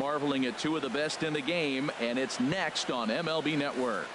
marveling at two of the best in the game, and it's next on MLB Network.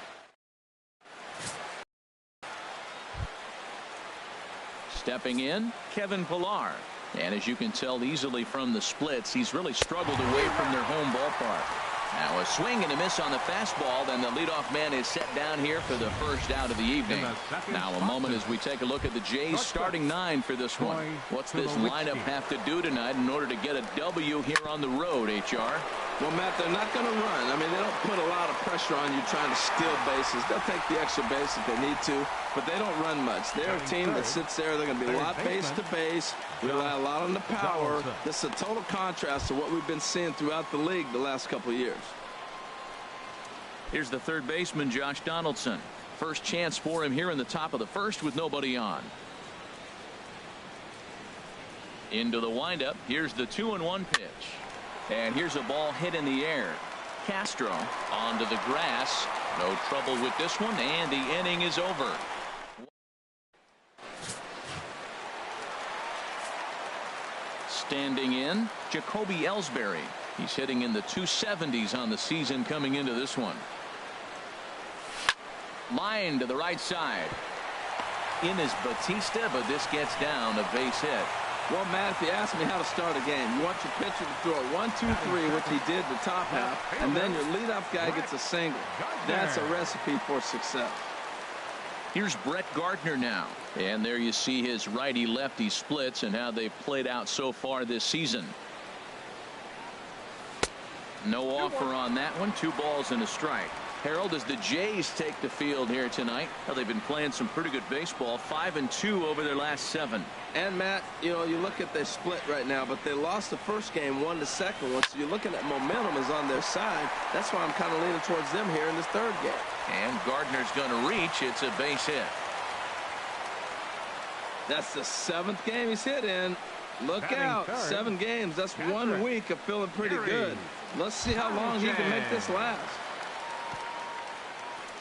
Stepping in, Kevin Pillar. And as you can tell easily from the splits, he's really struggled away from their home ballpark. Now a swing and a miss on the fastball. Then the leadoff man is set down here for the first out of the evening. Now a moment as we take a look at the Jays starting nine for this one. What's this lineup have to do tonight in order to get a W here on the road, HR? Well, Matt, they're not going to run. I mean, they don't put a lot of pressure on you trying to steal bases. They'll take the extra base if they need to, but they don't run much. They're a team that sits there. They're going to be a lot base to base. We rely a lot on the power. This is a total contrast to what we've been seeing throughout the league the last couple of years. Here's the third baseman, Josh Donaldson. First chance for him here in the top of the first with nobody on. Into the windup. Here's the 2-1 pitch. And here's a ball hit in the air. Castro onto the grass. No trouble with this one, and the inning is over. Standing in, Jacoby Ellsbury. He's hitting in the 270s on the season coming into this one. Line to the right side. In is Batista, but this gets down a base hit. Well, Matt, if you ask me how to start a game, you want your pitcher to throw a 1-2-3, which he did the top half, and then your leadoff guy gets a single. That's a recipe for success. Here's Brett Gardner now. And there you see his righty-lefty splits and how they've played out so far this season. No offer on that one. 2 balls and a strike. Harold, as the Jays take the field here tonight, well, they've been playing some pretty good baseball. 5-2 over their last 7. And Matt, you know, you look at their split right now, but they lost the first game, won the second one. So you're looking at momentum is on their side. That's why I'm kind of leaning towards them here in this third game. And Gardner's going to reach. It's a base hit. That's the 7th game he's hit in. Look out. 7 games. That's 1 week of feeling pretty good. Let's see how long he can make this last.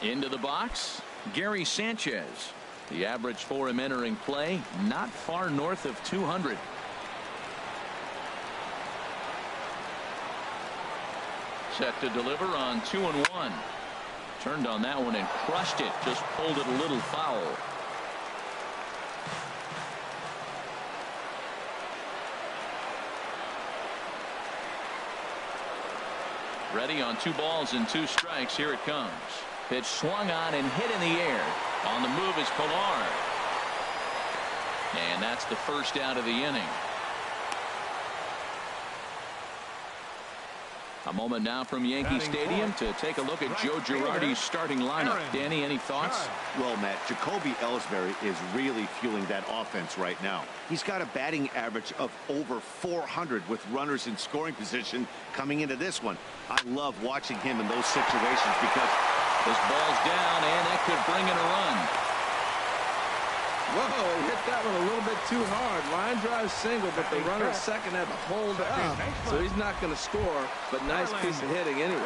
Into the box, Gary Sanchez. The average for him entering play, not far north of 200. Set to deliver on 2-1. Turned on that one and crushed it. Just pulled it a little foul. Ready on 2 balls and 2 strikes. Here it comes. Pitch swung on and hit in the air. On the move is Pillar. And that's the first out of the inning. A moment now from Yankee Stadium to take a look at Joe Girardi's starting lineup. Danny, any thoughts? Well, Matt, Jacoby Ellsbury is really fueling that offense right now. He's got a batting average of over 400 with runners in scoring position coming into this one. I love watching him in those situations because this ball's down, and that could bring in a run. Whoa, he hit that one a little bit too hard. Line drive single, but the runner at second had to hold up. So he's not going to score, but nice piece of hitting anyway.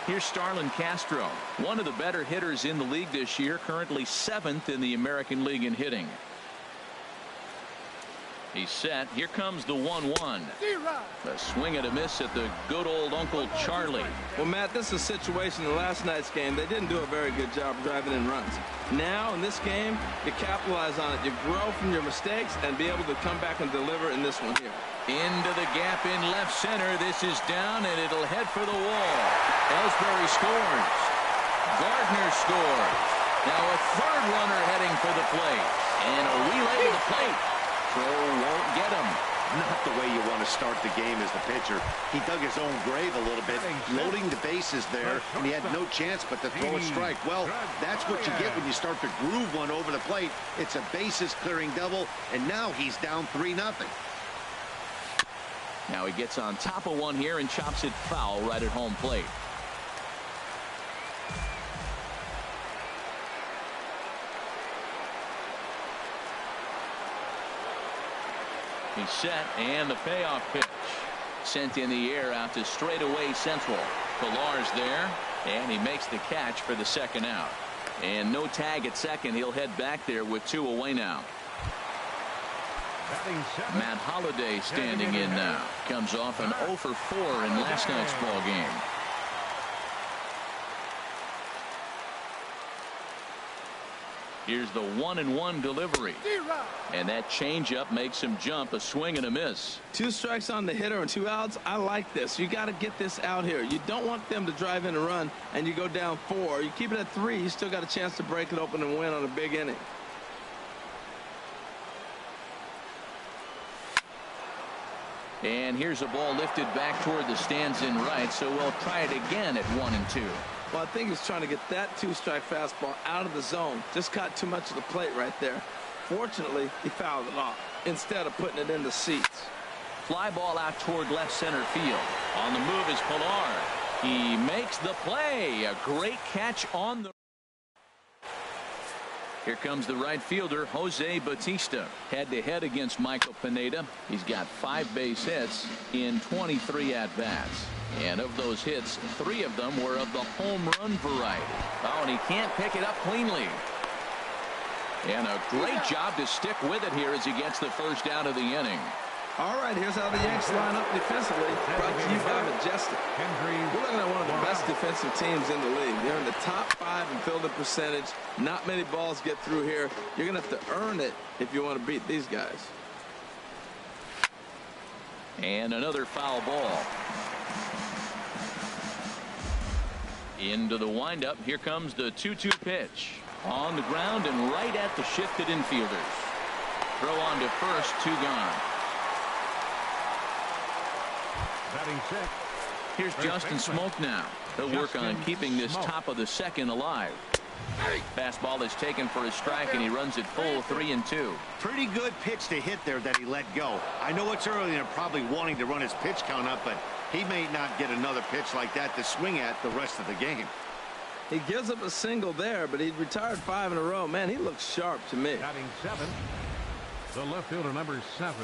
Here's Starlin Castro, one of the better hitters in the league this year, currently 7th in the American League in hitting. He's set. Here comes the 1-1. A swing and a miss at the good old Uncle Charlie. Well, Matt, this is a situation in last night's game. They didn't do a very good job driving in runs. Now, in this game, you capitalize on it. You grow from your mistakes and be able to come back and deliver in this one here. Into the gap in left center. This is down, and it'll head for the wall. Ellsbury scores. Gardner scores. Now a third runner heading for the plate. And a relay to the plate. Throw won't get him. not the way you want to start the game as the pitcher. He dug his own grave a little bit, loading the bases there, and he had no chance but to throw a strike. Well, that's what you get when you start to groove one over the plate. It's a bases clearing double, and now he's down 3-0. Now he gets on top of one here and chops it foul right at home plate. He's set, and the payoff pitch sent in the air out to straightaway central. Pillar's there, and he makes the catch for the second out. And no tag at second. He'll head back there with 2 away now. Matt Holliday standing in now. Comes off an 0 for 4 in last night's ball game. Here's the 1-1 delivery. And that changeup makes him jump. A swing and a miss. 2 strikes on the hitter and 2 outs. I like this. You got to get this out here. You don't want them to drive in a run and you go down 4. You keep it at 3. You still got a chance to break it open and win on a big inning. And here's a ball lifted back toward the stands in right, so we'll try it again at 1-2. Well, I think he's trying to get that 2-strike fastball out of the zone. Just caught too much of the plate right there. Fortunately, he fouled it off instead of putting it in the seats. Fly ball out toward left center field. On the move is Pilar. He makes the play. A great catch on the... Here comes the right fielder, Jose Bautista. Head-to-head against Michael Pineda. He's got 5 base hits in 23 at-bats. And of those hits, 3 of them were of the home run variety. Oh, and he can't pick it up cleanly. And a great job to stick with it here as he gets the first out of the inning. All right, here's how the Yanks line up defensively. Brought to you by Majestic. We're looking at one of the best defensive teams in the league. They're in the top 5 in fielding percentage. Not many balls get through here. You're going to have to earn it if you want to beat these guys. And another foul ball. Into the windup. Here comes the 2-2 pitch. On the ground and right at the shifted infielders. Throw on to first, 2 gone. Here's Justin Smoke now. He'll work on keeping this top of the second alive. Fastball is taken for a strike and he runs it full 3-2. Pretty good pitch to hit there that he let go. I know it's early and probably wanting to run his pitch count up, but he may not get another pitch like that to swing at the rest of the game. He gives up a single there, but he retired 5 in a row. Man, he looks sharp to me. Batting 7, the left fielder, number 7.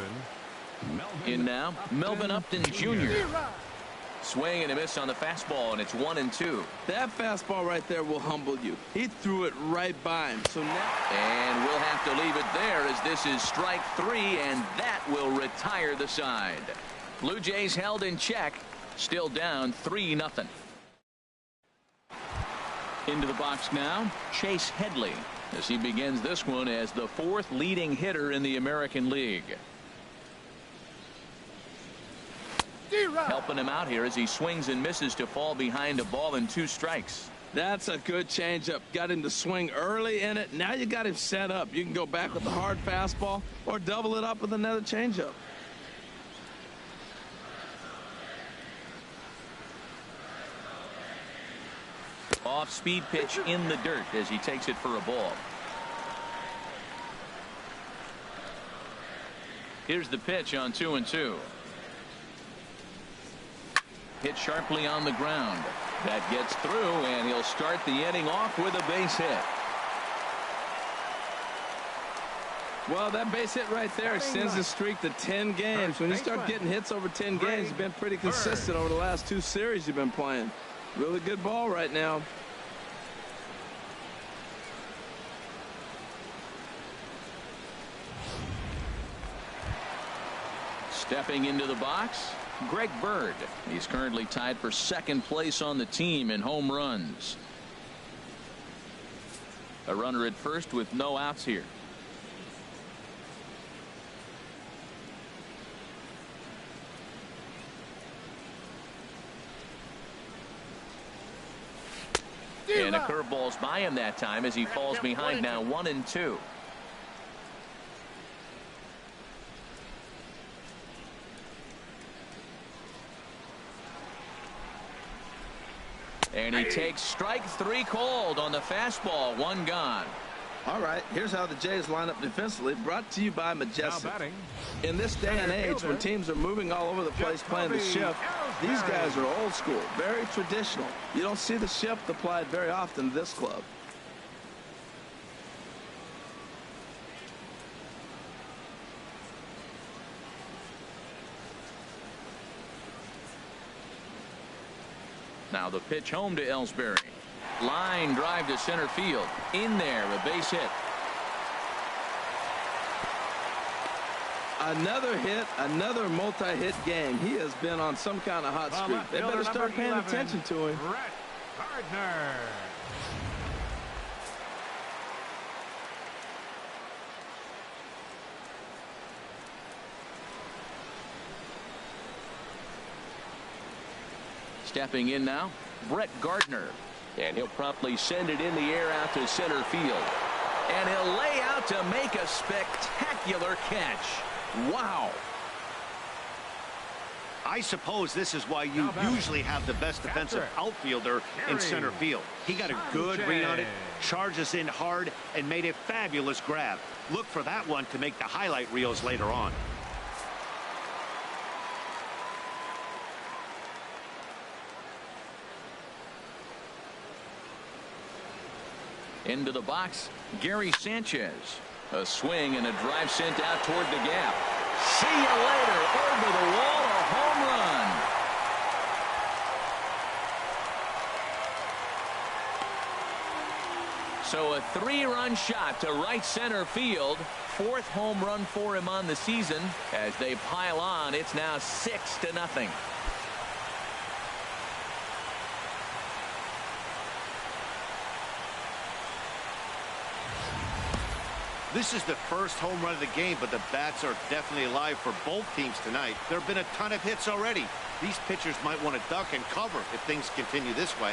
In now, Melvin Upton Jr. Swing and a miss on the fastball, and it's 1-2. That fastball right there will humble you. He threw it right by him. So now, and we'll have to leave it there as this is strike 3, and that will retire the side. Blue Jays held in check, still down 3-0. Into the box now, Chase Headley, as he begins this one as the 4th leading hitter in the American League. Helping him out here as he swings and misses to fall behind a ball and 2 strikes. That's a good changeup. Got him to swing early in it. Now you got him set up. You can go back with the hard fastball or double it up with another changeup. Off-speed pitch in the dirt as he takes it for a ball. Here's the pitch on 2-2. Hit sharply on the ground. That gets through, and he'll start the inning off with a base hit. Well, that base hit right there extends the streak to 10 games. When you start getting hits over 10 games, you've been pretty consistent over the last 2 series you've been playing. Really good ball right now. Stepping into the box, Greg Bird. He's currently tied for 2nd place on the team in home runs. A runner at first with no outs here. And a curveball's by him that time as he falls behind now 1-2. And he takes strike 3 called on the fastball. 1 gone. All right, here's how the Jays line up defensively. Brought to you by Majestic. In this day and age, when teams are moving all over the place playing the shift, these guys are old school, very traditional. You don't see the shift applied very often to this club. Now the pitch home to Ellsbury. Line drive to center field. In there, a base hit. Another hit, another multi-hit game. He has been on some kind of hot streak. They better start paying attention to him. Brett Gardner. Stepping in now, Brett Gardner. And he'll promptly send it in the air out to center field. And he'll lay out to make a spectacular catch. Wow. I suppose this is why you usually have the best defensive outfielder in center field. He got a good read on it, charges in hard, and made a fabulous grab. Look for that one to make the highlight reels later on. Into the box, Gary Sanchez. A swing and a drive sent out toward the gap. See you later. Over the wall, a home run. So a 3-run shot to right center field. 4th home run for him on the season. As they pile on, it's now 6-0. This is the first home run of the game, but the bats are definitely alive for both teams tonight. There have been a ton of hits already. These pitchers might want to duck and cover if things continue this way.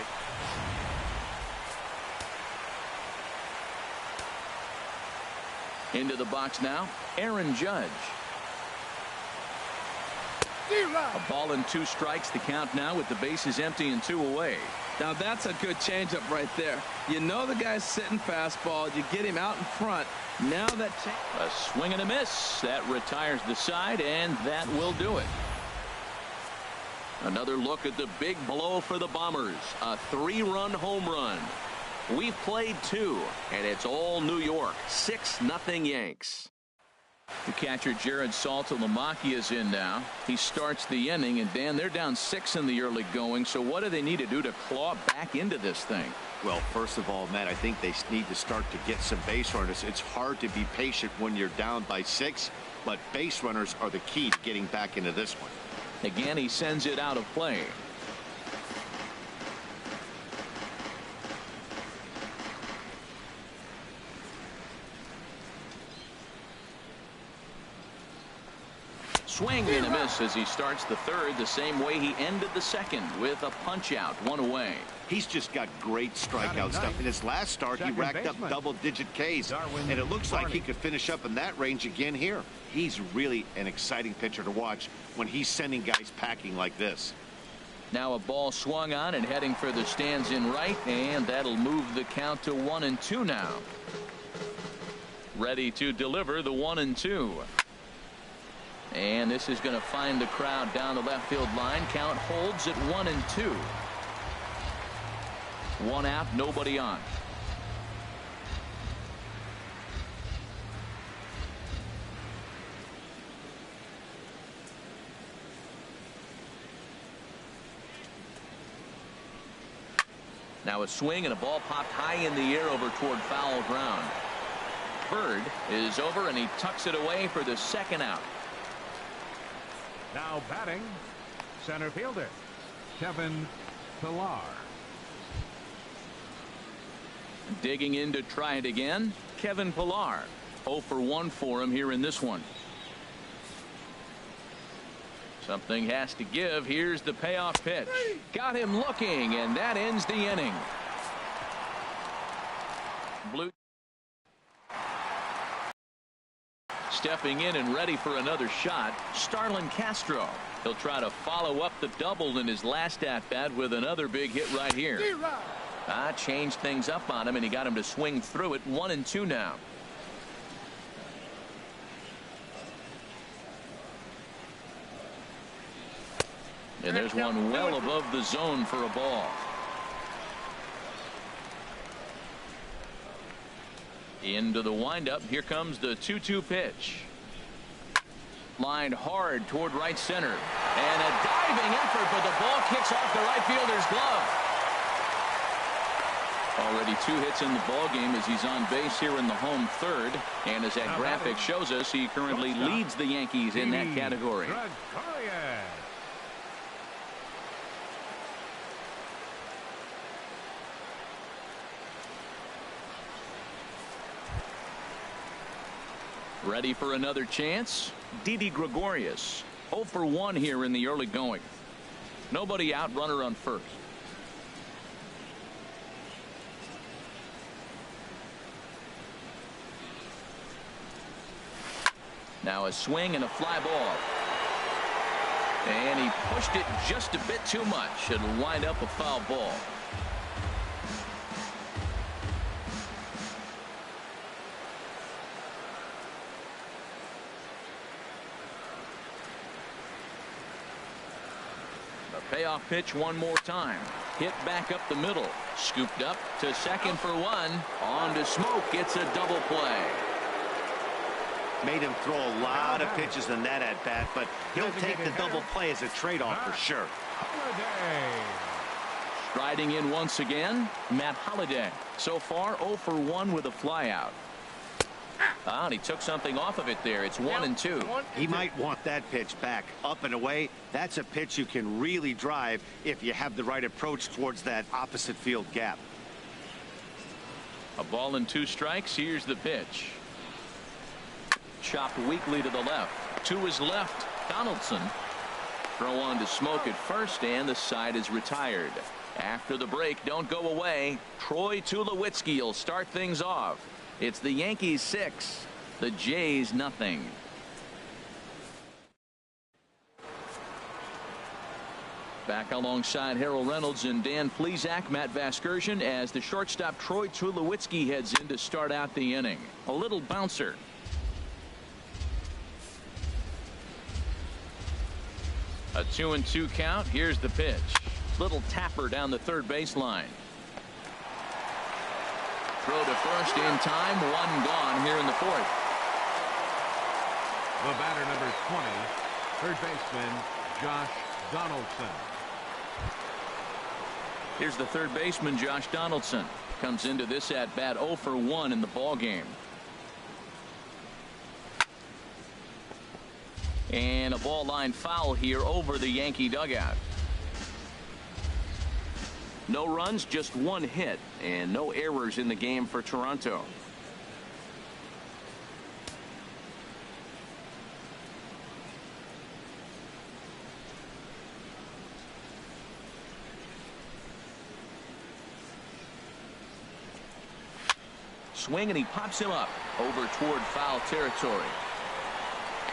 Into the box now, Aaron Judge. A ball and 2 strikes, the count now with the bases empty and 2 away. Now that's a good changeup right there. You know the guy's sitting fastball. You get him out in front. Now that a swing and a miss. That retires the side, and that will do it. Another look at the big blow for the Bombers. A 3-run home run. We've played 2, and it's all New York. 6-0 Yanks. The catcher Jared Saltalamacchia is in now. He starts the inning, and Dan, they're down 6 in the early going. So what do they need to do to claw back into this thing? Well, first of all, Matt, I think they need to start to get some base runners. It's hard to be patient when you're down by 6, but base runners are the key to getting back into this one. Again, he sends it out of play. Swing and a miss as he starts the 3rd the same way he ended the 2nd with a punch out, 1 away. He's just got great strikeout stuff. In his last start, he racked up double-digit Ks, and it looks like he could finish up in that range again here. He's really an exciting pitcher to watch when he's sending guys packing like this. Now a ball swung on and heading for the stands in right, and that'll move the count to 1-2 now. Ready to deliver the 1-2. And this is going to find the crowd down the left field line. Count holds at 1-2. 1 out, nobody on. Now a swing and a ball popped high in the air over toward foul ground. Bird is over and he tucks it away for the 2nd out. Now batting, center fielder, Kevin Pillar. Digging in to try it again, Kevin Pillar. 0 for 1 for him here in this one. Something has to give. Here's the payoff pitch. Got him looking, and that ends the inning. Blue stepping in and ready for another shot, Starlin Castro. He'll try to follow up the double in his last at-bat with another big hit right here. Changed things up on him, and he got him to swing through it. 1-2 now. And there's one well above the zone for a ball. Into the windup. Here comes the 2-2 pitch. Lined hard toward right center. And a diving effort, but the ball kicks off the right fielder's glove. Already 2 hits in the ball game as he's on base here in the home third. And as that graphic shows us, he currently leads the Yankees in that category. Ready for another chance? Didi Gregorius, 0 for 1 here in the early going. Nobody out, runner on first. Now a swing and a fly ball. And he pushed it just a bit too much. It'll wind up a foul ball. The payoff pitch one more time. Hit back up the middle. Scooped up to second for 1. On to Smoke. It's a double play. Made him throw a lot of pitches in that at bat, but he'll take the double play as a trade-off for sure. Striding in once again, Matt Holliday. So far 0 for 1 with a flyout. And he took something off of it there. It's 1-2. He might want that pitch back. Up and away, that's a pitch you can really drive if you have the right approach towards that opposite field gap. A ball and 2 strikes. Here's the pitch. Chopped weakly to the left. To his left, Donaldson. Throw on to Smoke at first, and the side is retired. After the break, don't go away. Troy Tulowitzki will start things off. It's the Yankees 6, the Jays nothing. Back alongside Harold Reynolds and Dan Plesac, Matt Vasgersian, as the shortstop Troy Tulowitzki heads in to start out the inning. A little bouncer. A 2-2 count. Here's the pitch. Little tapper down the third baseline. Throw to first in time. 1 gone here in the 4th. The batter, number 20, third baseman Josh Donaldson. Here's the third baseman, Josh Donaldson. Comes into this at bat 0 for 1 in the ball game. And a ball line foul here over the Yankee dugout. No runs, just 1 hit, and no errors in the game for Toronto. Swing, and he pops him up over toward foul territory.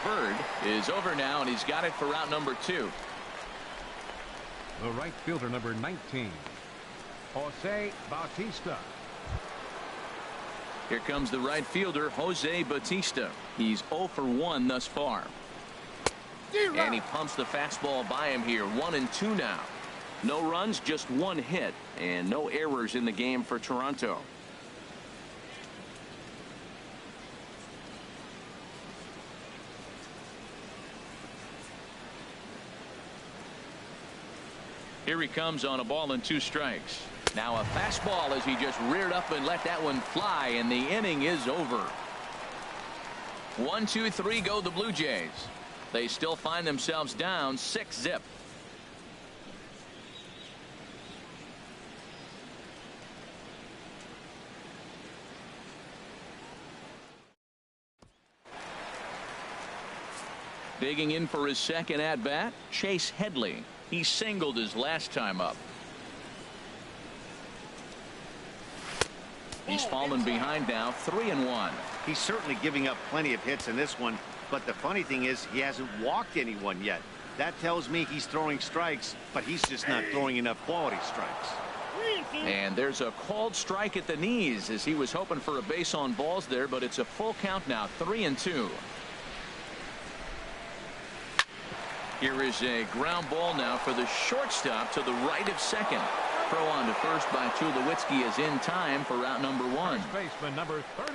Bird is over now, and he's got it for out number 2. The right fielder, number 19, Jose Bautista. Here comes the right fielder, Jose Bautista. He's 0 for 1 thus far. And he pumps the fastball by him here. 1-2 now. No runs, just 1 hit, and no errors in the game for Toronto. Here he comes on a ball and 2 strikes. Now a fastball as he just reared up and let that one fly, and the inning is over. 1-2-3 go the Blue Jays. They still find themselves down 6-0. Digging in for his second at bat, Chase Headley. He singled his last time up. He's fallen behind now, 3-1. He's certainly giving up plenty of hits in this one, but the funny thing is he hasn't walked anyone yet. That tells me he's throwing strikes, but he's just not throwing enough quality strikes. And there's a called strike at the knees as he was hoping for a base on balls there, but it's a full count now, 3-2. Here is a ground ball now for the shortstop to the right of second. Throw on to first by Tulowitzki is in time for out number 1. First baseman, number 30.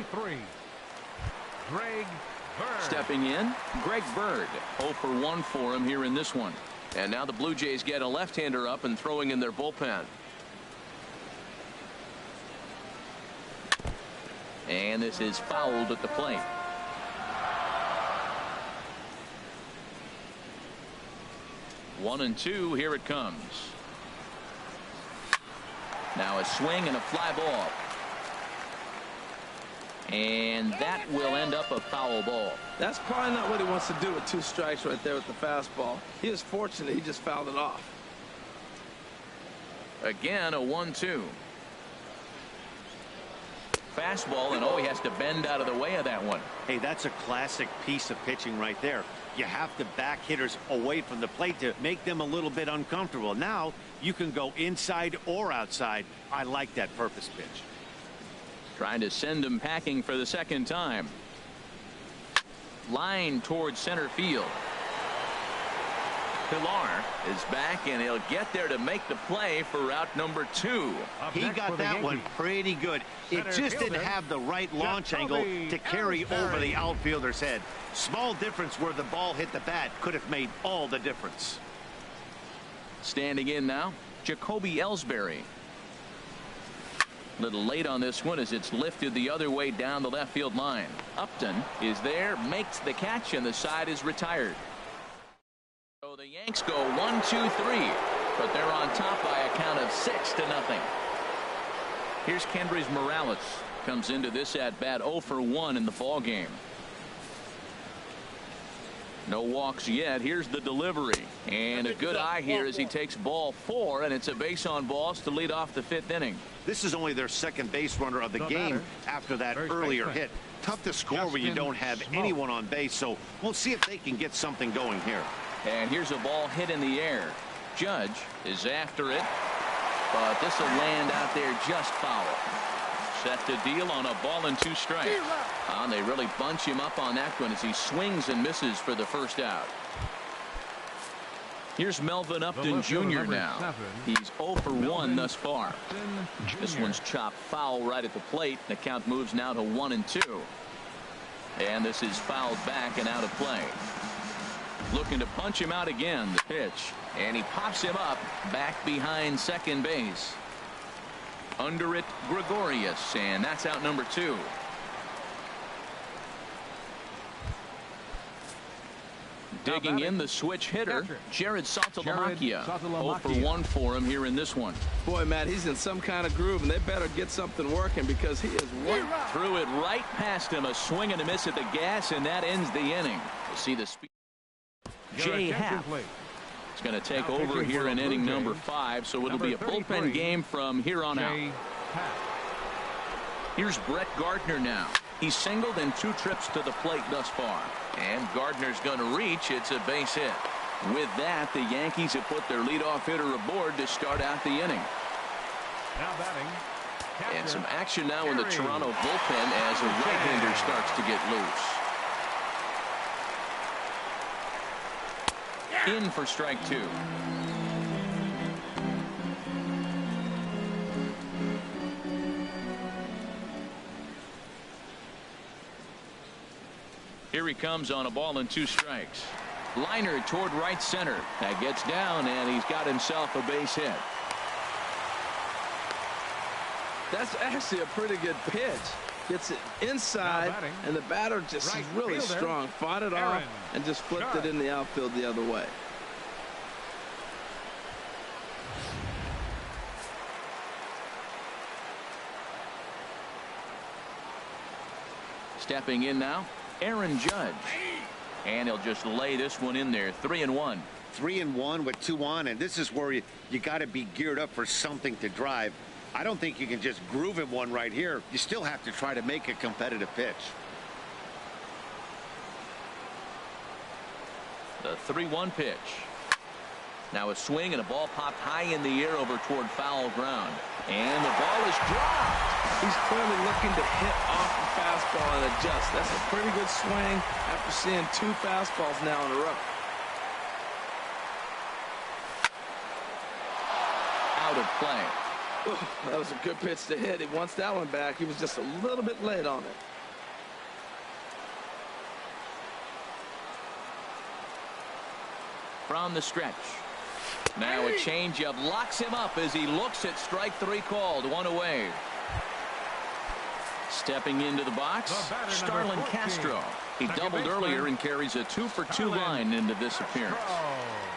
3. Greg Bird. Stepping in, Greg Bird. 0 for 1 for him here in this one. And now the Blue Jays get a left-hander up and throwing in their bullpen. And this is fouled at the plate. One and two, here it comes. Now a swing and a fly ball. And that will end up a foul ball. That's probably not what he wants to do with 2 strikes right there with the fastball. He is fortunate he just fouled it off. Again, a 1-2. Fastball, and he has to bend out of the way of that one. Hey, that's a classic piece of pitching right there. You have to back hitters away from the plate to make them a little bit uncomfortable. Now you can go inside or outside. I like that purpose pitch. Trying to send him packing for the second time. Line towards center field. Pilar is back, and he'll get there to make the play for route number 2. He got that one pretty good. It just didn't have the right launch angle to carry over the outfielder's head. Small difference where the ball hit the bat could have made all the difference. Standing in now, Jacoby Ellsbury. Little late on this one as it's lifted the other way down the left field line. Upton is there, makes the catch, and the side is retired. So the Yanks go 1-2-3, but they're on top by a count of 6-0. Here's Kendrys Morales. Comes into this at bat 0 for 1 in the ball game. No walks yet. Here's the delivery, and a good eye here as he takes ball 4, and it's a base on balls to lead off the 5th inning. This is only their second base runner of the game after that earlier hit. Tough to score when you don't have anyone on base, so we'll see if they can get something going here. And here's a ball hit in the air. Judge is after it, but this will land out there just foul. Set to deal on a ball and 2 strikes. And they really bunch him up on that one as he swings and misses for the first out. Here's Melvin Upton Jr. now. He's 0 for 1 thus far. This one's chopped foul right at the plate. The count moves now to 1-2. And this is fouled back and out of play. Looking to punch him out again. The pitch. And he pops him up back behind second base. Under it, Gregorius, and that's out number 2. Digging in the switch hitter, Jared Saltalamacchia. 0 for 1 for him here in this one. Boy, Matt, he's in some kind of groove, and they better get something working because he is one. Threw it right past him, a swing and a miss at the gas, and that ends the inning. We'll see the speed. Jay Happ is going to take over here in inning number 5, so it'll be a bullpen game from here on out. Here's Brett Gardner now. He's singled in 2 trips to the plate thus far, and Gardner's going to reach. It's a base hit. With that, the Yankees have put their leadoff hitter aboard to start out the inning. Now batting. And some action now in the Toronto bullpen as a right-hander starts to get loose. In for strike 2. Here he comes on a ball and 2 strikes. Liner toward right center. That gets down, and he's got himself a base hit. That's actually a pretty good pitch. Gets it inside, and the batter just is really strong. Fought it off and just flipped it in the outfield the other way. Stepping in now, Aaron Judge. And he'll just lay this one in there. 3-1. 3-1 with 2 on, and this is where you got to be geared up for something to drive. I don't think you can just groove him one right here. You still have to try to make a competitive pitch. The 3-1 pitch. Now a swing and a ball popped high in the air over toward foul ground. And the ball is dropped. He's clearly looking to hit off the fastball and adjust. That's a pretty good swing after seeing 2 fastballs now in a row. Out of play. Oh, that was a good pitch to hit. He wants that one back. He was just a little bit late on it. From the stretch. Now a changeup locks him up as he looks at strike 3 called. 1 away. Stepping into the box, Starlin Castro. He doubled earlier and carries a 2-for-2 line into this appearance.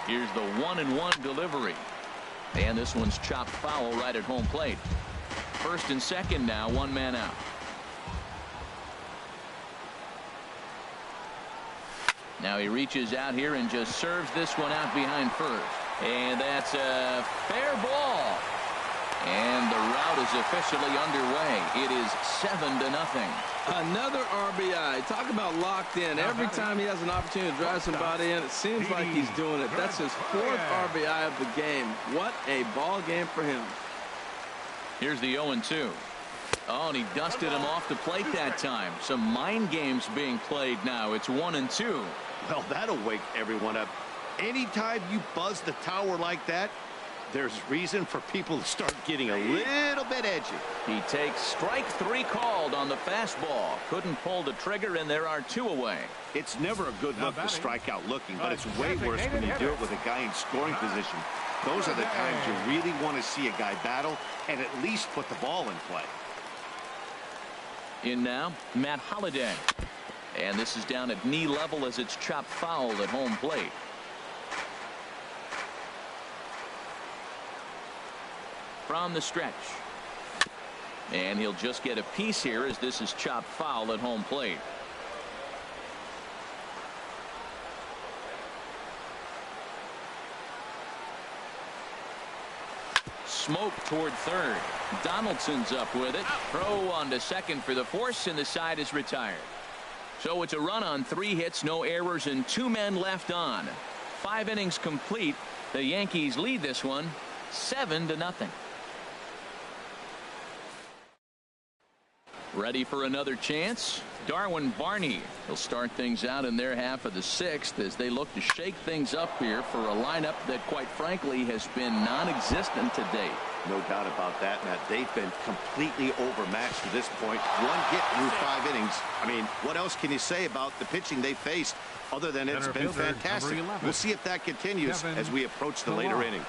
Here's the 1-1 delivery. And this one's chopped foul right at home plate. First and second now, 1 man out. Now he reaches out here and just serves this one out behind first. And that's a fair ball. And the route is officially underway. It is 7-0. Another RBI. Talk about locked in. Every time he has an opportunity to drive somebody in, it seems like he's doing it. That's his 4th RBI of the game. What a ball game for him. Here's the 0-2. Oh, and he dusted him off the plate that time. Some mind games being played now. It's 1-2. Well, that'll wake everyone up. Anytime you buzz the tower like that, there's reason for people to start getting a little bit edgy. He takes strike 3 called on the fastball. Couldn't pull the trigger, and there are 2 away. It's never a good look to strike out looking, but it's way worse when you do it with a guy in scoring position. Those are the times you really want to see a guy battle and at least put the ball in play. In now, Matt Holliday. And this is down at knee level as it's chopped foul at home plate. From the stretch. And he'll just get a piece here as this is chopped foul at home plate. Smoke toward third. Donaldson's up with it. Throw on to second for the force, and the side is retired. So it's a run on 3 hits, no errors, and 2 men left on. 5 innings complete. The Yankees lead this one 7-0. Ready for another chance? Darwin Barney will start things out in their half of the 6th as they look to shake things up here for a lineup that quite frankly has been non-existent to date. No doubt about that, Matt. They've been completely overmatched to this point. 1 hit through 5 innings. I mean, what else can you say about the pitching they faced other than it's been fantastic? We'll see if that continues as we approach the later inning.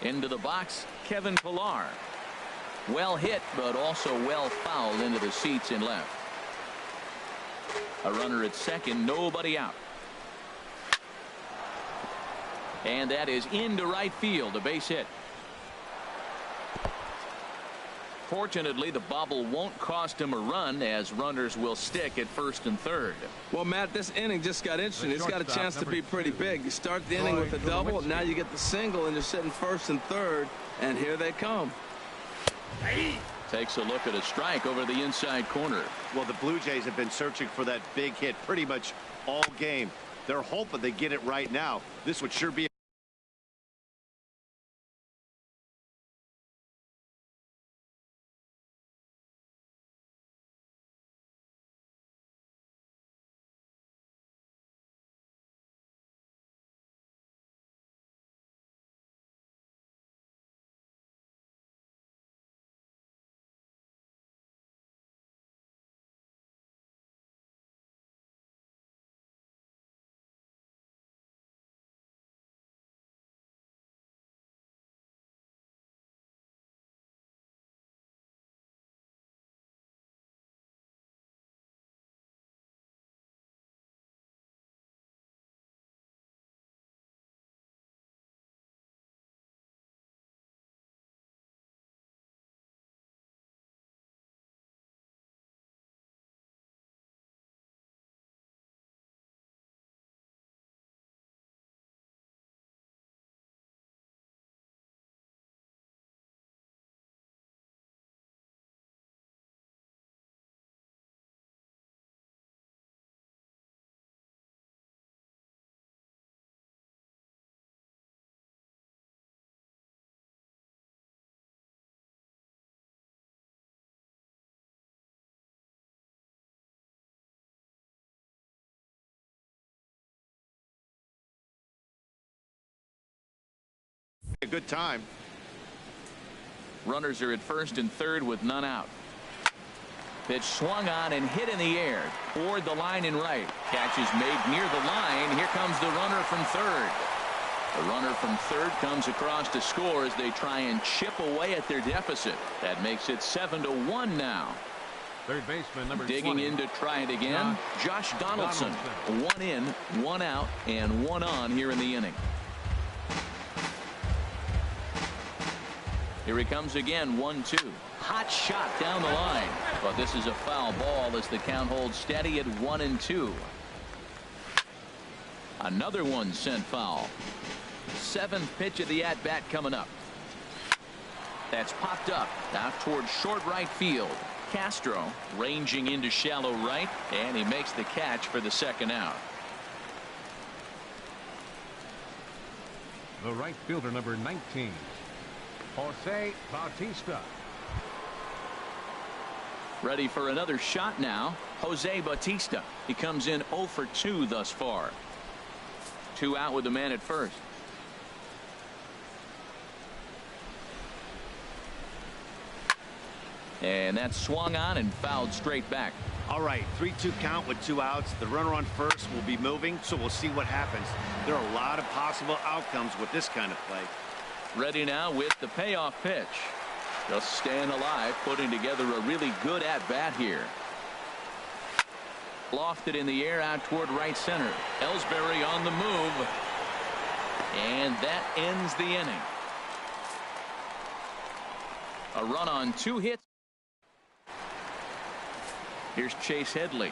Into the box, Kevin Pillar. Well hit, but also well fouled into the seats in left. A runner at second, nobody out. And that is into right field, a base hit. Fortunately, the bobble won't cost him a run as runners will stick at first and third. Well, Matt, this inning just got interesting. It's got a chance to be pretty big. You start the inning with a double, now you get the single, and you're sitting first and third, and here they come. Takes a look at a strike over the inside corner. Well, the Blue Jays have been searching for that big hit pretty much all game. They're hoping they get it right now. This would sure be good time. Runners are at first and third with none out. Pitch swung on and hit in the air toward the line and right. Catch is made near the line. Here comes the runner from third. The runner from third comes across to score as they try and chip away at their deficit. That makes it 7-1 now. Third baseman number Digging 20. in to try it again. Josh Donaldson. 1 in, 1 out, and 1 on here in the inning. Here he comes again. 1-2. Hot shot down the line. But this is a foul ball as the count holds steady at 1-2. Another one sent foul. 7th pitch of the at-bat coming up. That's popped up out towards short right field. Castro ranging into shallow right, and he makes the catch for the second out. The right fielder number 19, Jose Bautista. Ready for another shot now. Jose Bautista. He comes in 0 for 2 thus far. 2 out with the man at first. And that's swung on and fouled straight back. All right, 3-2 count with 2 outs. The runner on first will be moving, so we'll see what happens. There are a lot of possible outcomes with this kind of play. Ready now with the payoff pitch. Just staying alive, putting together a really good at-bat here. Lofted in the air out toward right center. Ellsbury on the move. And that ends the inning. A run on 2 hits. Here's Chase Headley.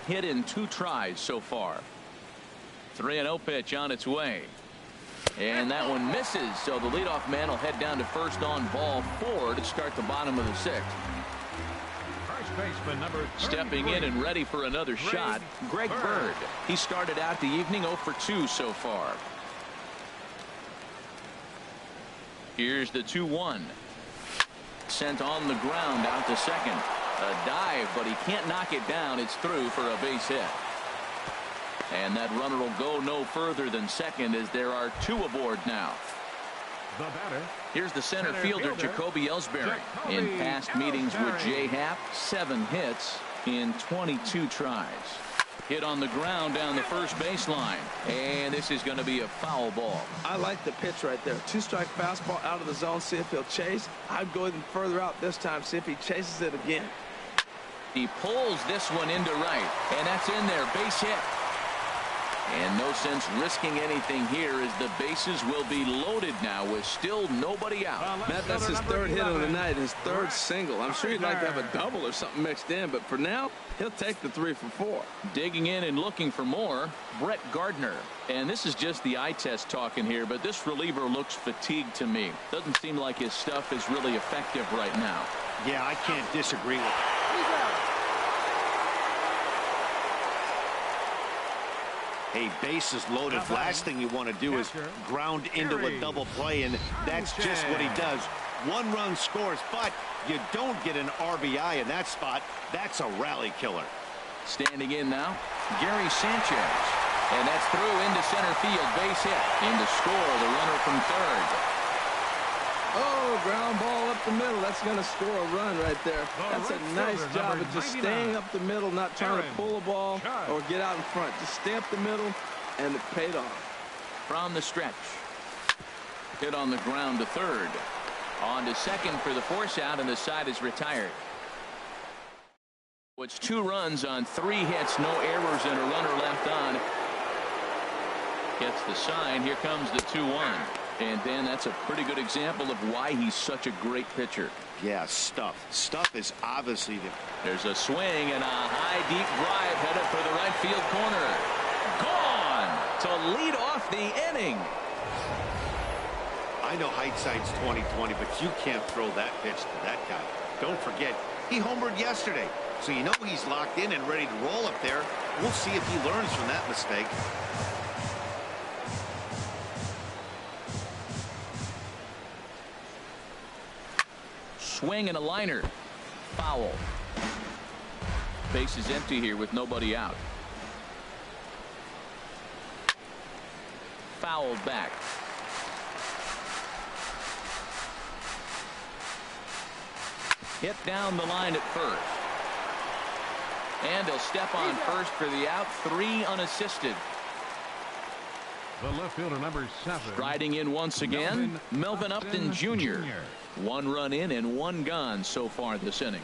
hit in 2 tries so far. 3-0 pitch on its way. And that one misses, so the leadoff man will head down to first on ball 4 to start the bottom of the 6th. First baseman number 33. Stepping in and ready for another shot, Greg Bird. He started out the evening 0 for 2 so far. Here's the 2-1. Sent on the ground out to second. A dive, but he can't knock it down. It's through for a base hit. And that runner will go no further than second as there are 2 aboard now. The batter. Here's the center fielder, Jacoby Ellsbury. In past meetings with Jay Happ, 7 hits in 22 tries. Hit on the ground down the first baseline. And this is going to be a foul ball. I like the pitch right there. 2-strike fastball out of the zone. See if he'll chase. I'd go even further out this time. See if he chases it again. He pulls this one into right. And that's in there. Base hit. And no sense risking anything here as the bases will be loaded now with still nobody out. Matt, that's his 3rd hit of the night, his 3rd single. I'm sure he'd like to have a double or something mixed in, but for now, he'll take the 3 for 4. Digging in and looking for more, Brett Gardner. And this is just the eye test talking here, but this reliever looks fatigued to me. Doesn't seem like his stuff is really effective right now. Yeah, I can't disagree with that. Hey, bases loaded. Last thing you want to do is ground into a double play, and that's just what he does. 1 run scores, but you don't get an RBI in that spot. That's a rally killer. Standing in now, Gary Sanchez. And that's through into center field. Base hit. In to score, the runner from 3rd. Oh, ground ball up the middle. That's going to score a run right there. That's a nice job of just staying up the middle, not trying to pull a ball or get out in front. Just stay up the middle, and it paid off. From the stretch. Hit on the ground to 3rd. On to second for the force out, and the side is retired. It's 2 runs on 3 hits, no errors, and a runner left on. Gets the sign. Here comes the 2-1. And Dan, that's a pretty good example of why he's such a great pitcher. Yeah, Stuff is obviously the... There's a swing and a high deep drive headed for the right field corner. Gone to lead off the inning. I know hindsight's 20/20, but you can't throw that pitch to that guy. Don't forget, he homered yesterday, so you know he's locked in and ready to roll up there. We'll see if he learns from that mistake. Swing and a liner. Foul. Base is empty here with nobody out. Fouled back. Hit down the line at first. And he'll step on first for the out. 3 unassisted. The left fielder number 7. Striding in once again, Melvin Upton Jr. 1 run in and 1 gone so far this inning.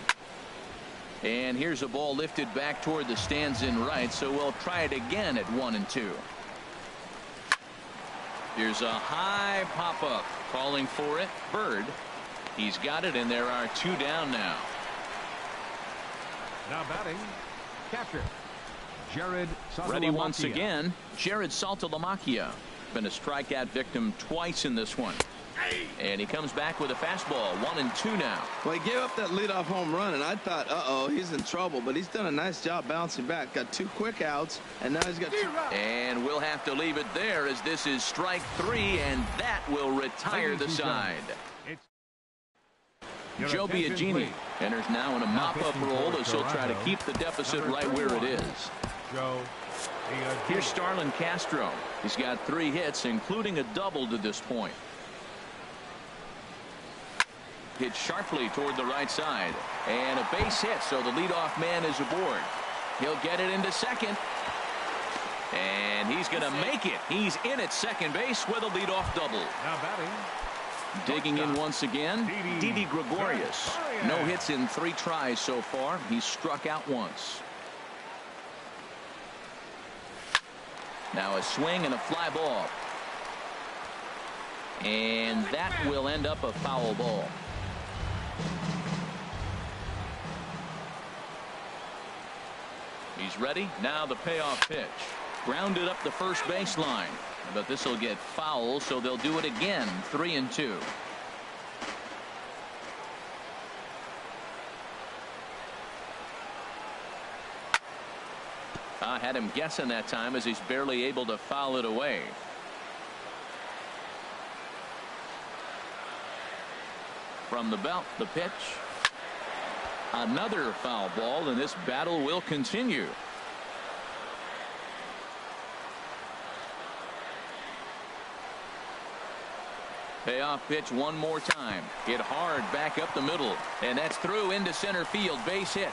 And here's a ball lifted back toward the stands in right, so we'll try it again at 1-2. Here's a high pop-up. Calling for it, Bird. He's got it, and there are 2 down now. Now batting, catcher Jared Saltalamacchia. Ready once again, Jared Saltalamacchia. Been a strikeout victim twice in this one. And he comes back with a fastball. 1-2 now. Well, he gave up that leadoff home run, and I thought, uh-oh, he's in trouble. But he's done a nice job bouncing back. Got 2 quick outs, and now he's got 2. And we'll have to leave it there as this is strike 3, and that will retire the side. Joe Biagini enters now in a mop-up role as he'll try to keep the deficit right where it is. Here's Starlin Castro. He's got 3 hits, including a double to this point. Hit sharply toward the right side. And a base hit, so the leadoff man is aboard. He'll get it into second. And he's going to make it. He's in at second base with a leadoff double. Now batting. Digging in once again, Didi Gregorius. No hits in 3 tries so far. He's struck out once. Now a swing and a fly ball. And that will end up a foul ball. He's ready. Now the payoff pitch. Grounded up the first baseline. But this will get foul, so they'll do it again. 3-2. Had him guessing that time as he's barely able to foul it away. From the belt, the pitch. Another foul ball, and this battle will continue. Payoff pitch one more time. Hit hard back up the middle, and that's through into center field. Base hit.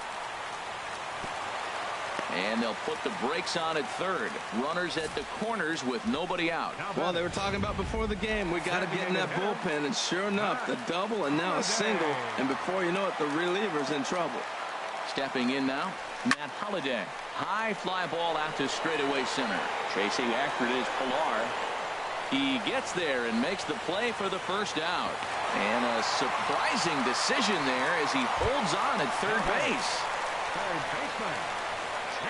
And they'll put the brakes on at third. Runners at the corners with nobody out. Well, they were talking about before the game, we got to get in that bullpen, and sure enough, the double and now a single, and before you know it, the reliever's in trouble. Stepping in now, Matt Holliday. High fly ball out to straightaway center. Chasing after it is Pilar. He gets there and makes the play for the first out. And a surprising decision there as he holds on at third base. Third baseman.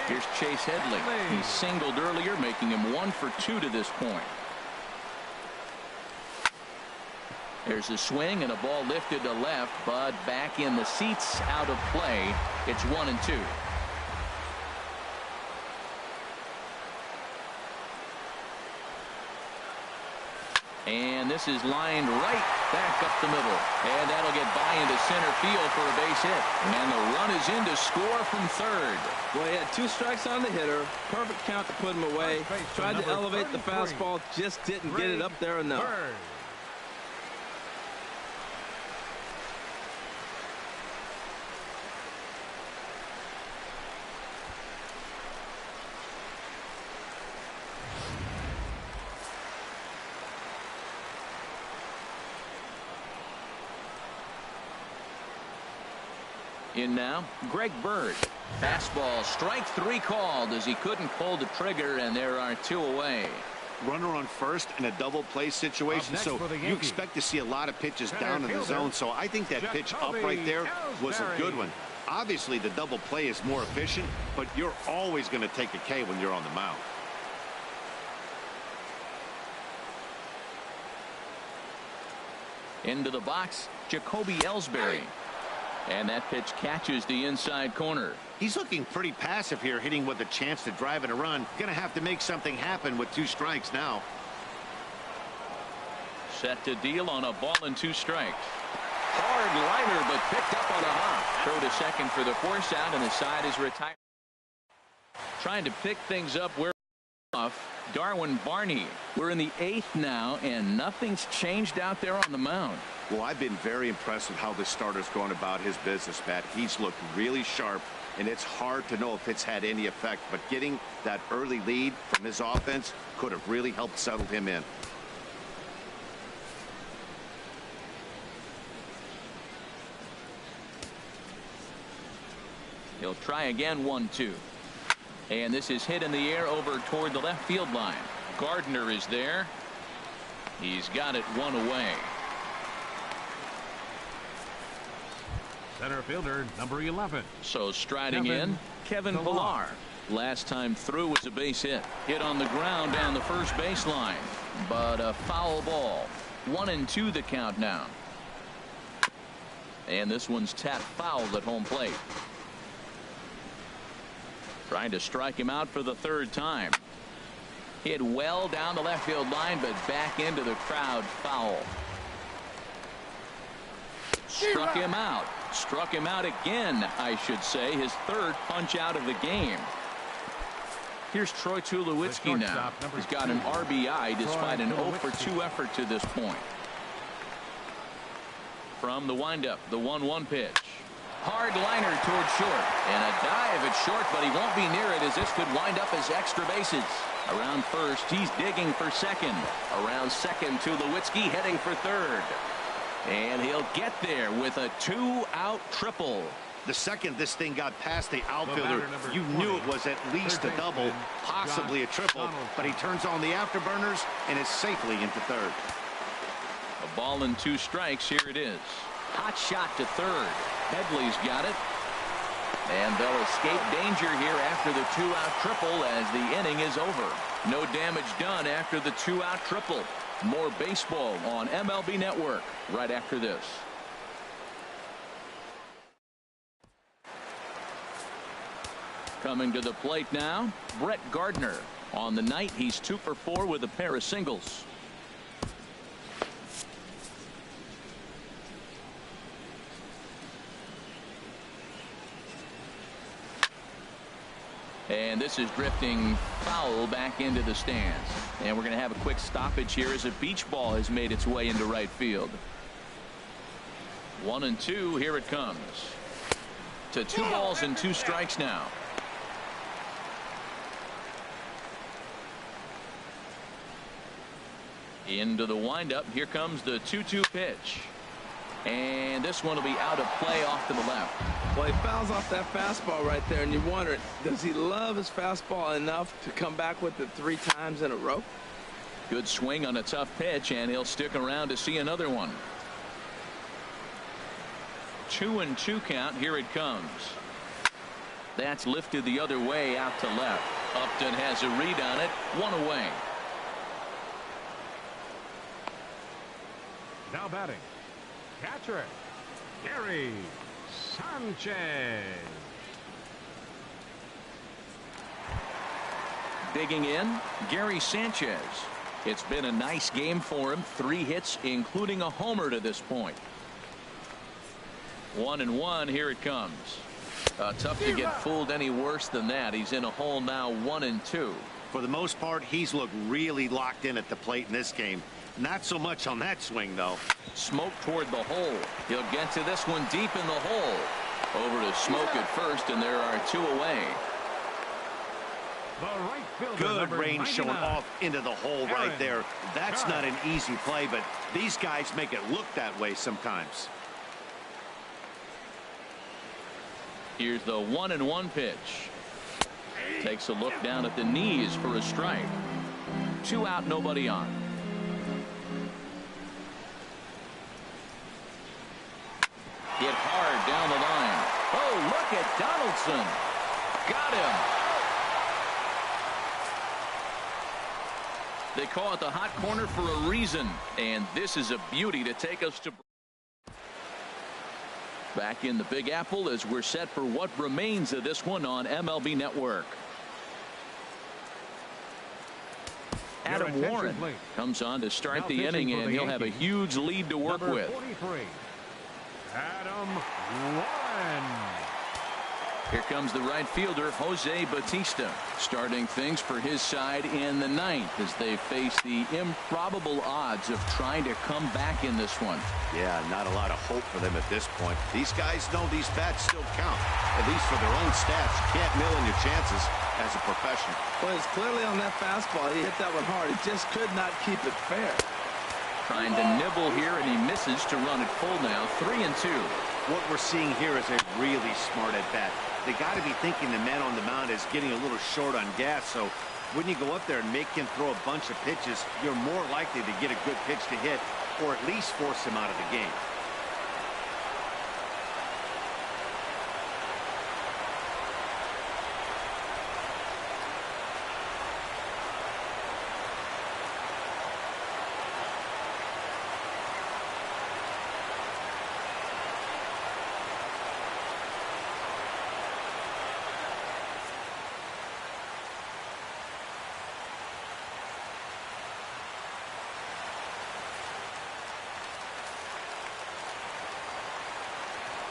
Here's Chase Headley. He singled earlier, making him 1 for 2 to this point. There's a swing and a ball lifted to left, but back in the seats, out of play. It's 1-2. And this is lined right back up the middle. And that'll get by into center field for a base hit. And the run is in to score from third. Well, he had 2 strikes on the hitter. Perfect count to put him away. Tried to elevate the fastball. Just didn't get it up there enough. In now, Greg Bird. Fastball, strike 3 called as he couldn't pull the trigger, and there are 2 away. Runner on first in a double play situation, so you expect to see a lot of pitches down in the zone. So I think that pitch up right there was a good one. Obviously, the double play is more efficient, but you're always going to take a K when you're on the mound. Into the box, Jacoby Ellsbury. And that pitch catches the inside corner. He's looking pretty passive here, hitting with a chance to drive in a run. Gonna have to make something happen with 2 strikes now. Set to deal on a ball and 2 strikes. Hard liner, but picked up on a hop. Throw to second for the force out, and the side is retired. Trying to pick things up where off. Darwin Barney. We're in the 8th now, and nothing's changed out there on the mound. Well, I've been very impressed with how this starter's going about his business, Matt. He's looked really sharp, and it's hard to know if it's had any effect, but getting that early lead from his offense could have really helped settle him in. He'll try again. 1-2. And this is hit in the air over toward the left field line. Gardner is there. He's got it 1 away. Center fielder number 11. So striding in, Kevin Pilar. Last time through was a base hit. Hit on the ground down the first baseline. But a foul ball. 1-2 the count now. And this one's tapped foul at home plate. Trying to strike him out for the 3rd time. Hit well down the left field line, but back into the crowd. Foul. Struck him out. Struck him out again, I should say. His 3rd punch out of the game. Here's Troy Tulowitzki now. He's got an RBI despite an 0 for 2 effort to this point. From the windup, the 1-1 pitch. Hard liner toward short, and a dive at short, but he won't be near it as this could wind up as extra bases. Around first, he's digging for second. Around second, Tulowitzki heading for third. And he'll get there with a 2-out triple. The second this thing got past the outfielder, you knew it was at least a double, possibly a triple, but he turns on the afterburners and is safely into third. A ball and 2 strikes. Here it is. Hot shot to third. Headley's got it. And they'll escape danger here after the 2-out triple as the inning is over. No damage done after the 2-out triple. More baseball on MLB Network right after this. Coming to the plate now, Brett Gardner. On the night, he's 2 for 4 with a pair of singles. And this is drifting foul back into the stands. And we're going to have a quick stoppage here as a beach ball has made its way into right field. 1-2. Here it comes. To 2 balls and 2 strikes now. Into the windup. Here comes the 2-2 pitch. And this one will be out of play off to the left. Well, he fouls off that fastball right there, and you wonder, does he love his fastball enough to come back with it 3 times in a row? Good swing on a tough pitch, and he'll stick around to see another one. 2-2 count. Here it comes. That's lifted the other way out to left. Upton has a read on it. 1 away. Now batting, catcher, Gary Sanchez. Digging in, Gary Sanchez. It's been a nice game for him. 3 hits, including a homer to this point. 1-1. Here it comes. Tough to get fooled any worse than that. He's in a hole now, 1-2. For the most part, he's looked really locked in at the plate in this game. Not so much on that swing, though. Smoke toward the hole. He'll get to this one deep in the hole. Over to Smoke at first, and there are 2 away. The right fielder, Good range 99. showing off into the hole right there. That's not an easy play, but these guys make it look that way sometimes. Here's the 1-1 pitch. Takes a look down at the knees for a strike. 2 out, nobody on. Hit hard down the line. Oh, look at Donaldson. Got him. They call it the hot corner for a reason, and this is a beauty to take us to back in the Big Apple as we're set for what remains of this one on MLB Network. Adam Warren comes on to start the inning, and he'll have a huge lead to work with. 43, Adam Warren. Here comes the right fielder, Jose Bautista, starting things for his side in the 9th as they face the improbable odds of trying to come back in this one. Yeah, not a lot of hope for them at this point. These guys know these bats still count, at least for their own stats. You can't mill in your chances as a professional. Well, it's clearly on that fastball. He hit that one hard. He just could not keep it fair. Trying to nibble here, and he misses to run it full now. 3-2. What we're seeing here is a really smart at bat. They got to be thinking the man on the mound is getting a little short on gas, so when you go up there and make him throw a bunch of pitches, you're more likely to get a good pitch to hit or at least force him out of the game.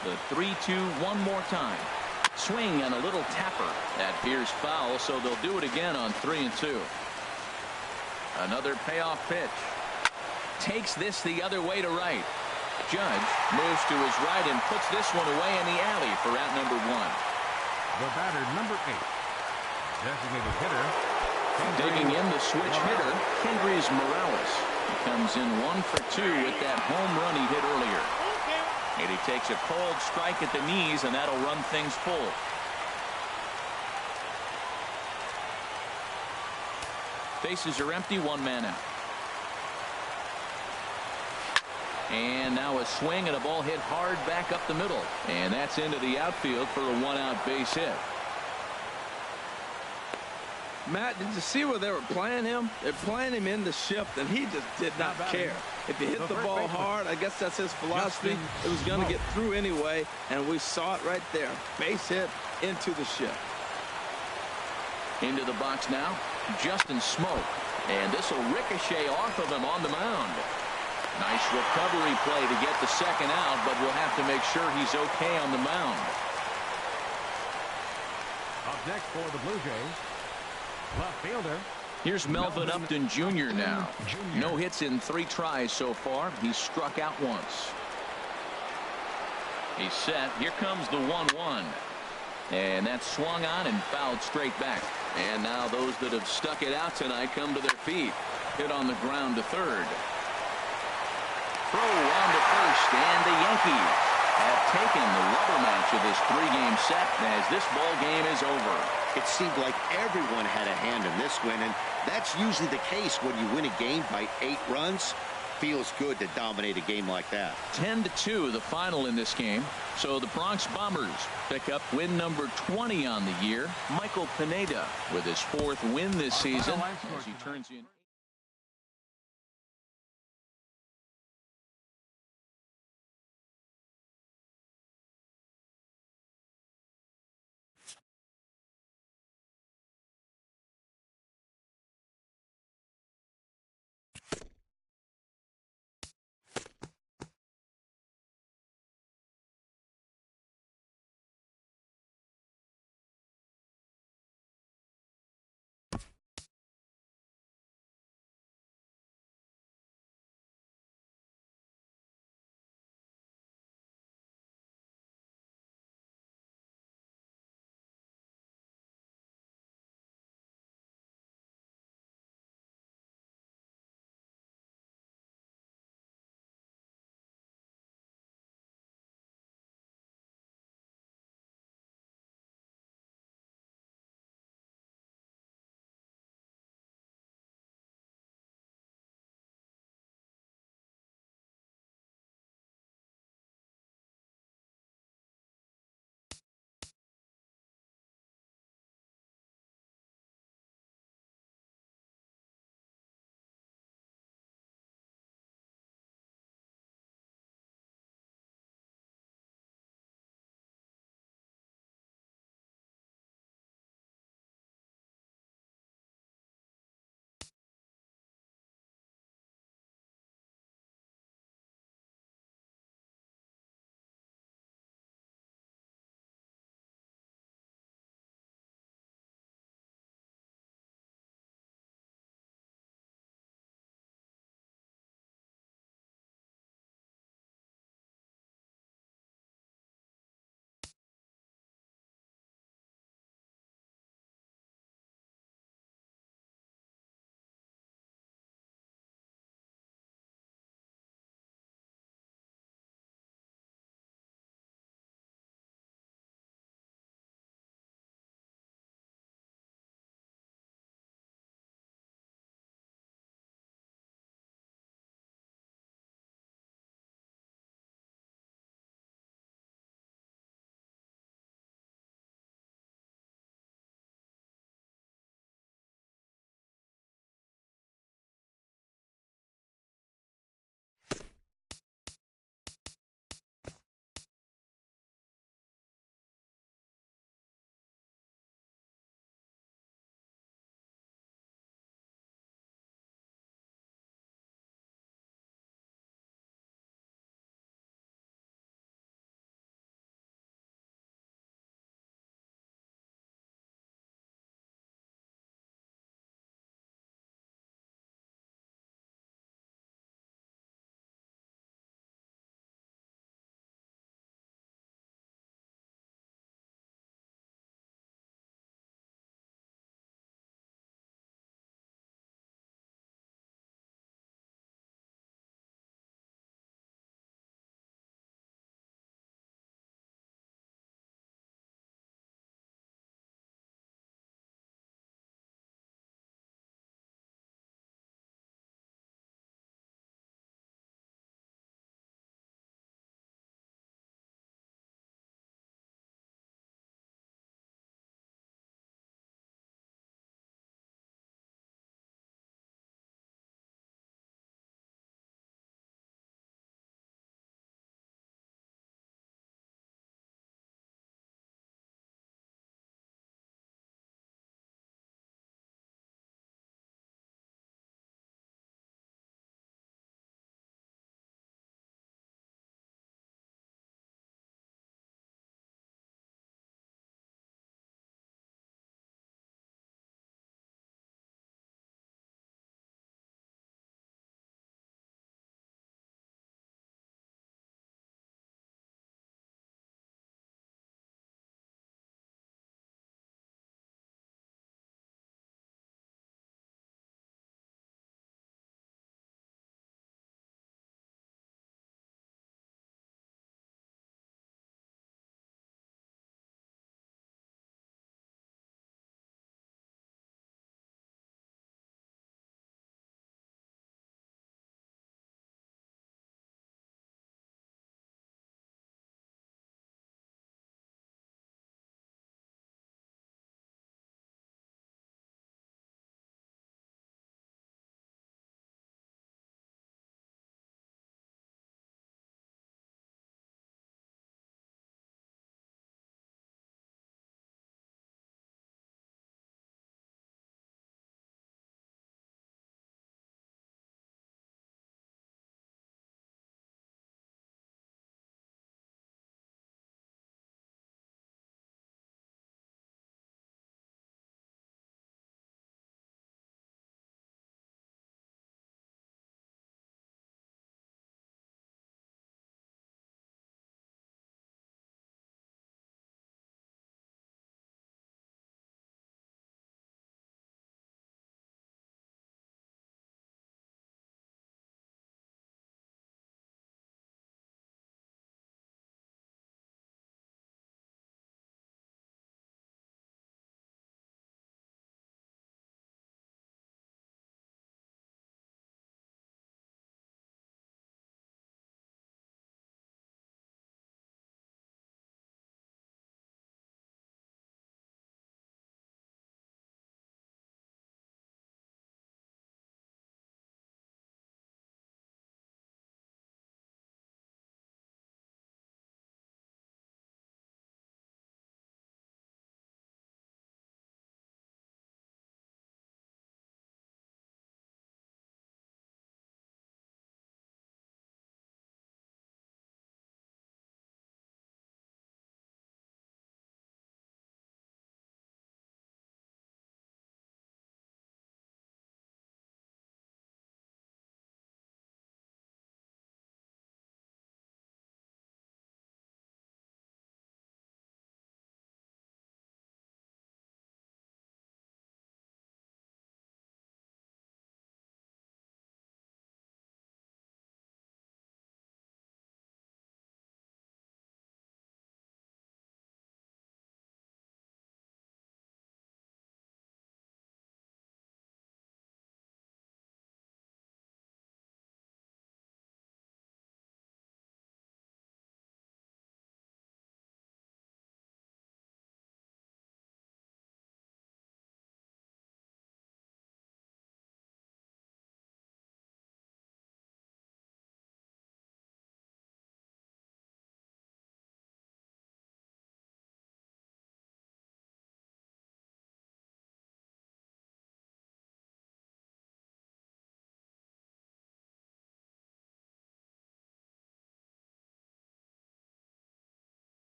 The 3-2 one more time. Swing and a little tapper. That veers foul, so they'll do it again on 3-2. Another payoff pitch. Takes this the other way to right. Judge moves to his right and puts this one away in the alley for out number 1. The batter, number 8. Designated hitter. Digging in the switch hitter, Kendrys Morales. He comes in 1 for 2 with that home run he hit earlier. And he takes a cold strike at the knees, and that'll run things full. Bases are empty, 1 man out. And now a swing and a ball hit hard back up the middle. And that's into the outfield for a one-out base hit. Matt, did you see where they were playing him? They're playing him in the shift, and he just did not care. If you hit the ball hard, I guess that's his philosophy. It was going to get through anyway, and we saw it right there. Base hit into the shift. Into the box now, Justin Smoke. And this will ricochet off of him on the mound. Nice recovery play to get the second out, but we'll have to make sure he's okay on the mound. Up next for the Blue Jays, left fielder. Here's Melvin Upton Jr. now. No hits in 3 tries so far. He's struck out once. He's set. Here comes the 1-1. And that's swung on and fouled straight back. And now those that have stuck it out tonight come to their feet. Hit on the ground to third. Throw on to first, and the Yankees have taken the rubber match of this 3-game set as this ball game is over. It seemed like everyone had a hand in this win, and that's usually the case when you win a game by 8 runs. Feels good to dominate a game like that. 10-2 the final in this game. So the Bronx Bombers pick up win number 20 on the year. Michael Pineda with his 4th win this season as he turns in.